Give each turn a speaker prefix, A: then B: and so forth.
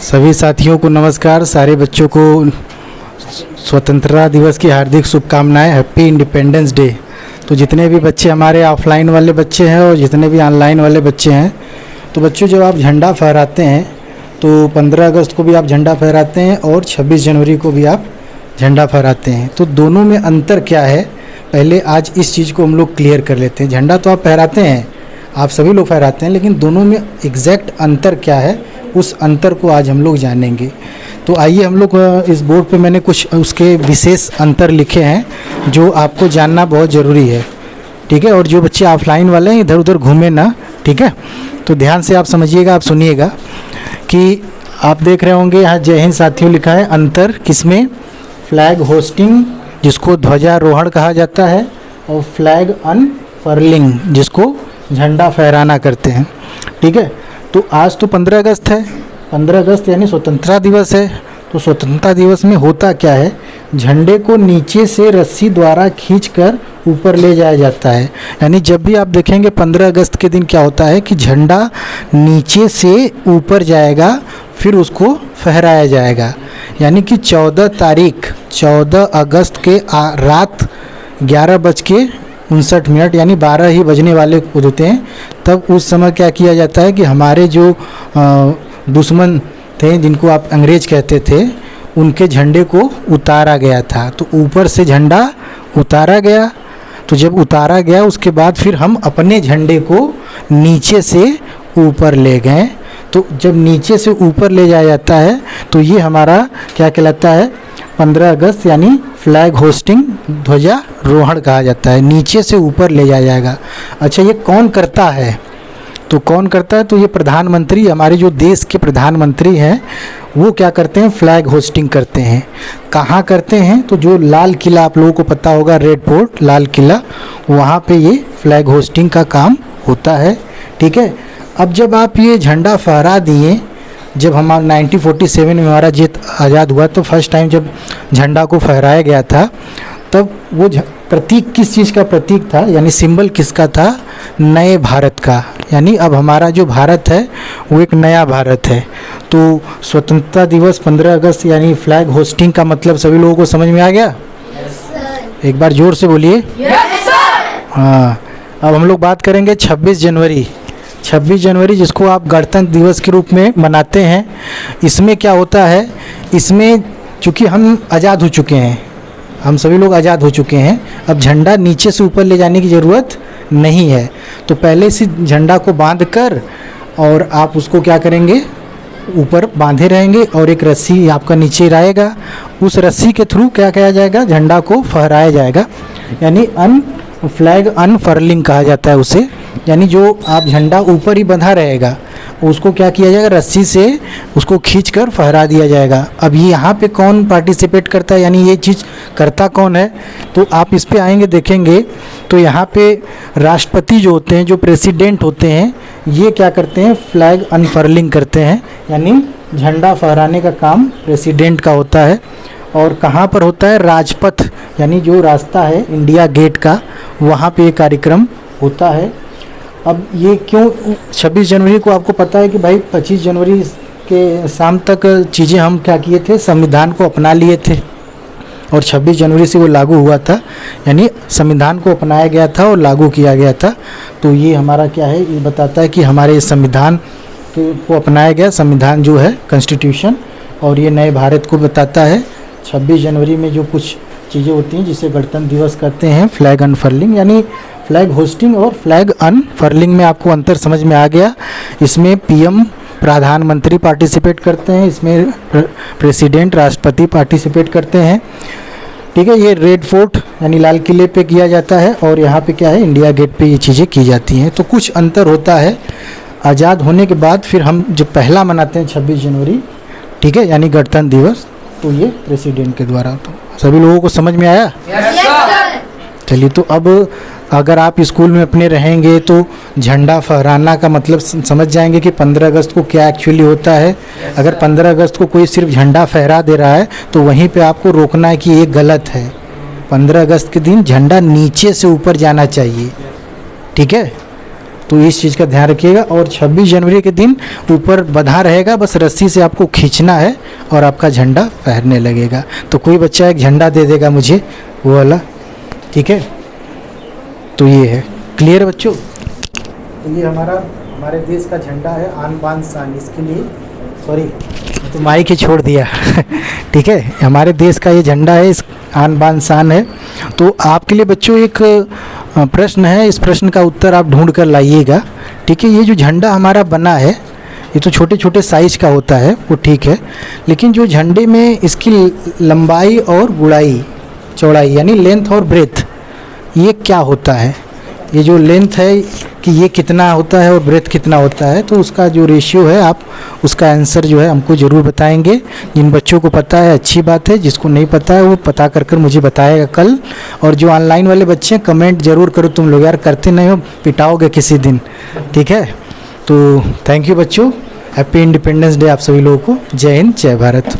A: सभी साथियों को नमस्कार। सारे बच्चों को स्वतंत्रता दिवस की हार्दिक शुभकामनाएं। Happy independence day. तो जितने भी बच्चे हमारे ऑफलाइन वाले बच्चे हैं और जितने भी ऑनलाइन वाले बच्चे हैं, तो बच्चों जब आप झंडा फहराते हैं तो 15 अगस्त को भी आप झंडा फहराते हैं और 26 जनवरी को भी आप झंडा फहराते हैं। तो दोनों में अंतर क्या है, पहले आज इस चीज़ को हम लोग क्लियर कर लेते हैं। झंडा तो आप फहराते हैं, आप सभी लोग फहराते हैं, लेकिन दोनों में एग्जैक्ट अंतर क्या है, उस अंतर को आज हम लोग जानेंगे। तो आइए हम लोग इस बोर्ड पे मैंने कुछ उसके विशेष अंतर लिखे हैं जो आपको जानना बहुत ज़रूरी है, ठीक है। और जो बच्चे ऑफलाइन वाले हैं इधर उधर घूमे ना, ठीक है। तो ध्यान से आप समझिएगा, आप सुनिएगा कि आप देख रहे होंगे यहाँ जय हिंद साथियों लिखा है। अंतर किसमें? फ्लैग होस्टिंग जिसको ध्वजारोहण कहा जाता है और फ्लैग अनफर्लिंग जिसको झंडा फहराना करते हैं, ठीक है। तो आज तो 15 अगस्त है, 15 अगस्त यानी स्वतंत्रता दिवस है। तो स्वतंत्रता दिवस में होता क्या है, झंडे को नीचे से रस्सी द्वारा खींचकर ऊपर ले जाया जाता है। यानी जब भी आप देखेंगे 15 अगस्त के दिन क्या होता है कि झंडा नीचे से ऊपर जाएगा, फिर उसको फहराया जाएगा। यानी कि 14 अगस्त के रात 11:59 यानी 12 ही बजने वाले होते हैं। तब उस समय क्या किया जाता है कि हमारे जो दुश्मन थे, जिनको आप अंग्रेज कहते थे, उनके झंडे को उतारा गया था। तो ऊपर से झंडा उतारा गया। तो जब उतारा गया उसके बाद फिर हम अपने झंडे को नीचे से ऊपर ले गए। तो जब नीचे से ऊपर ले जाया जाता है तो ये हमारा क्या कहलाता है, 15 अगस्त यानी फ्लैग होस्टिंग, ध्वजारोहण कहा जाता है। नीचे से ऊपर ले जाया जाएगा। अच्छा, ये कौन करता है? तो कौन करता है? तो ये प्रधानमंत्री, हमारे जो देश के प्रधानमंत्री हैं, वो क्या करते हैं, फ्लैग होस्टिंग करते हैं। कहाँ करते हैं? तो जो लाल किला, आप लोगों को पता होगा, रेड फोर्ट, लाल किला, वहाँ पे ये फ्लैग होस्टिंग का काम होता है, ठीक है। अब जब आप ये झंडा फहरा दिए, जब हमारा 1947 में हमारा जीत आज़ाद हुआ, तो फर्स्ट टाइम जब झंडा को फहराया गया था, तब वो प्रतीक किस चीज़ का प्रतीक था, यानी सिंबल किसका था? नए भारत का। यानी अब हमारा जो भारत है वो एक नया भारत है। तो स्वतंत्रता दिवस 15 अगस्त यानी फ्लैग होस्टिंग का मतलब सभी लोगों को समझ में आ गया? yes, एक बार जोर से बोलिए। yes, हाँ। अब हम लोग बात करेंगे 26 जनवरी। 26 जनवरी जिसको आप गणतंत्र दिवस के रूप में मनाते हैं। इसमें क्या होता है, इसमें चूँकि हम आज़ाद हो चुके हैं, हम सभी लोग आज़ाद हो चुके हैं, अब झंडा नीचे से ऊपर ले जाने की ज़रूरत नहीं है। तो पहले से झंडा को बांध कर और आप उसको क्या करेंगे, ऊपर बांधे रहेंगे और एक रस्सी आपका नीचे रहेगा। उस रस्सी के थ्रू क्या किया जाएगा, झंडा को फहराया जाएगा। यानी फ्लैग अनफर्लिंग कहा जाता है उसे। यानी जो आप झंडा ऊपर ही बंधा रहेगा उसको क्या किया जाएगा, रस्सी से उसको खींचकर फहरा दिया जाएगा। अब ये यहाँ पे कौन पार्टिसिपेट करता है, यानी ये चीज़ करता कौन है? तो आप इस पे आएंगे, देखेंगे तो यहाँ पे राष्ट्रपति जो होते हैं, जो प्रेसिडेंट होते हैं, ये क्या करते हैं, फ्लैग अनफर्लिंग करते हैं। यानी झंडा फहराने का काम प्रेसिडेंट का होता है। और कहाँ पर होता है? राजपथ, यानी जो रास्ता है इंडिया गेट का, वहाँ पे ये कार्यक्रम होता है। अब ये क्यों 26 जनवरी को, आपको पता है कि भाई 25 जनवरी के शाम तक चीज़ें हम क्या किए थे, संविधान को अपना लिए थे और 26 जनवरी से वो लागू हुआ था। यानी संविधान को अपनाया गया था और लागू किया गया था। तो ये हमारा क्या है, ये बताता है कि हमारे संविधान को अपनाया गया, संविधान जो है कॉन्स्टिट्यूशन, और ये नए भारत को बताता है। 26 जनवरी में जो कुछ चीज़ें होती हैं जिसे गणतंत्र दिवस कहते हैं, फ्लैग अनफर्लिंग, यानी फ्लैग होस्टिंग और फ्लैग अनफर्लिंग में आपको अंतर समझ में आ गया। इसमें पीएम, प्रधानमंत्री पार्टिसिपेट करते हैं, इसमें प्रेसिडेंट, राष्ट्रपति पार्टिसिपेट करते हैं, ठीक है। ये रेड फोर्ट यानी लाल किले पे किया जाता है और यहाँ पे क्या है, इंडिया गेट पे ये चीज़ें की जाती हैं। तो कुछ अंतर होता है। आज़ाद होने के बाद फिर हम जो पहला मनाते हैं 26 जनवरी, ठीक है, यानी गणतंत्र दिवस, तो ये प्रेसिडेंट के द्वारा। तो सभी लोगों को समझ में आया? चलिए, तो अब अगर आप स्कूल में अपने रहेंगे तो झंडा फहराना का मतलब समझ जाएंगे कि 15 अगस्त को क्या एक्चुअली होता है। अगर 15 अगस्त को कोई सिर्फ झंडा फहरा दे रहा है तो वहीं पे आपको रोकना है कि ये गलत है। 15 अगस्त के दिन झंडा नीचे से ऊपर जाना चाहिए, ठीक है। तो इस चीज़ का ध्यान रखिएगा। और 26 जनवरी के दिन ऊपर बंधा रहेगा, बस रस्सी से आपको खींचना है और आपका झंडा फहरने लगेगा। तो कोई बच्चा एक झंडा दे देगा मुझे, वो वाला, ठीक है। तो ये है, क्लियर बच्चों। तो ये हमारे देश का झंडा है, आन बान शान। इसके लिए सॉरी तो माइक ही छोड़ दिया ठीक है, हमारे देश का ये झंडा है, इस आन बान शान है। तो आपके लिए बच्चों एक प्रश्न है, इस प्रश्न का उत्तर आप ढूंढ कर लाइएगा, ठीक है। ये जो झंडा हमारा बना है, ये तो छोटे छोटे साइज का होता है, वो ठीक है, लेकिन जो झंडे में इसकी लंबाई और गुड़ाई, चौड़ाई यानी लेंथ और ब्रेथ, ये क्या होता है? ये जो लेंथ है कि ये कितना होता है और ब्रेथ कितना होता है, तो उसका जो रेशियो है, आप उसका आंसर जो है हमको ज़रूर बताएंगे। जिन बच्चों को पता है अच्छी बात है, जिसको नहीं पता है वो पता कर मुझे बताएगा कल। और जो ऑनलाइन वाले बच्चे हैं, कमेंट ज़रूर करो तुम लोग, यार करते नहीं हो, पिटाओगे किसी दिन, ठीक है। तो थैंक यू बच्चों, हैप्पी इंडिपेंडेंस डे आप सभी लोगों को। जय हिंद, जय भारत।